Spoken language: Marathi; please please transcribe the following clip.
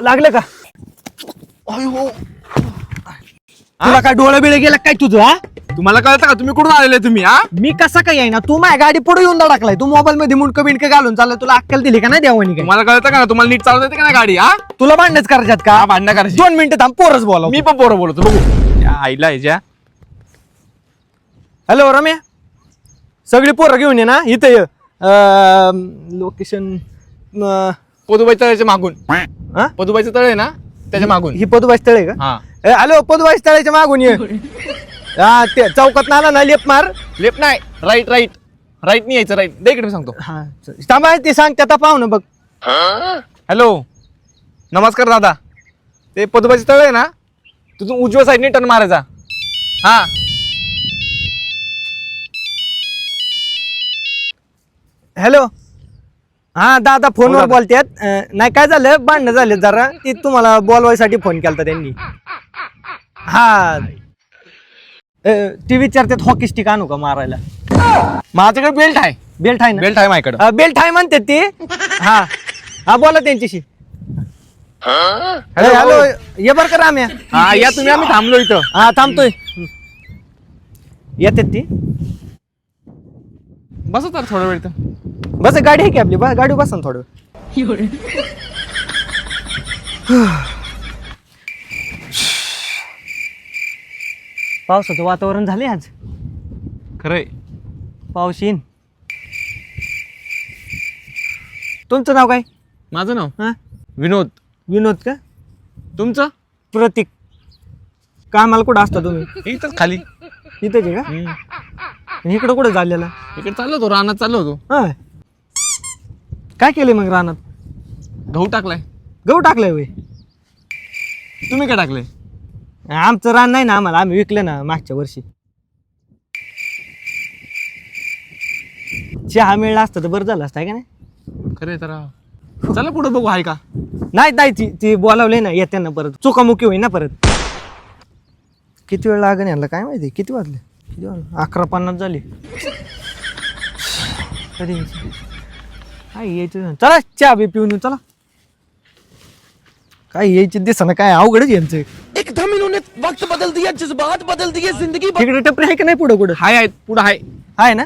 लागलं का? तुला काय डोळे बिळे गेला काय तुझं? हा, तुम्हाला कळतं का तुम्ही कुठून आलेले तुम्ही? हा, मी कसा काय आहे ना? तू माझ्या गाडी पुढे येऊन टाकलाय. तू मोबाईल मध्ये मुंडकं बिंडकं घालून चालला. तुला अक्कल दिली का नाही देवानी काय? तुम्हाला कळतं का? तुम्हाला नीट चालवता येते का नाही गाडी? हा, तुला भांडणच करायच्यात का? भांडणं करायची. 2 मिनिटं थांब, पोरच बोला. मी पण पोरं बोलतो बघू. त्या आईला याच्या हॅलो रम्या, सगळी पोरं घेऊन ये ना इथं ये. लोकेशन पदुबाई तळ्याच्या मागून. पदुबाईचं तळ आहे ना त्याच्या मागून. ही पदुबाई स्थळ आहे का? हा, हॅलो, पदुबाई स्थळाच्या मागून ये. हा, ते चौकात आला ना, लेप मार. लेफ्ट नाही, राईट राईट राईट नाही यायचं, राईट दे इकडे मी सांगतो. हा, थांबा, ते सांग त्याचा पाहू ना बघ. हॅलो, नमस्कार दादा. ते पदुबाईचं तळ आहे ना, तिथून उजव्या साईडने टर्न मारायचा. हा, हॅलो, हा दादा फोनवर दादा. बोलतात. नाही, काय झालं, भांडणं झाले जरा. ती तुम्हाला बोलवायसाठी फोन केलता त्यांनी. हा, ती विचारतात हॉकी स्टिक आणू का मारायला? माझ्याकडे बेल्ट आहे. बेल्ट आहे ना? बेल्ट आहे माझ्याकडे. बेल्ट आहे म्हणते ती. हा हा, बोला त्यांच्याशी. हॅलो. हॅलो, ये बर का राम्या. हा, या तुम्ही, आम्ही थांबलो इथं. हा, थांबतोय. येतात ती. बसा तर थोडा वेळ इथं. बस, गाडी आहे की आपली, गाडी बसा ना थोडं. पावसाचं वातावरण झाले आज. खरंय. पाऊस येईन. तुमचं नाव काय? माझं नाव हा, विनोद. विनोद का? तुमचं? प्रतीक. कामाला कुठं असता तुम्ही? इथंच खाली. इथेच आहे का? आणि इकडं कुठं झालेला? इकडे चाललो होतो, रानात चाललो होतो. हा, काय केलंय मग रानात? गहू टाकलाय. गहू टाकलाय वय? तुम्ही काय टाकलंय? आमचं रान नाही ना आम्हाला, आम्ही विकलं ना मागच्या वर्षी. चहा मिळला असतं तर बरं झालं असतं, आहे का नाही? खरे तर चला पुढे बघू, आहे का? नाही नाही, ती बोलावले ना, येते ना परत, चुकामुकी होईन ना परत. किती वेळ लागेल यांना काय माहिती? किती वाजले? 11:50 झाली. कधी यायचं? काय यायचं? चला चहा बी पिऊन येऊ, चला. काय यायचे दिसना, काय अवघडच यांचं. एकदम इन्होंने वक्त बदल दिया, जज्बात बदल दिए, जिंदगी तिकडे टपरी आहे का नाही पुढं कुठं? हाय, पुढे आहे. आहे ना?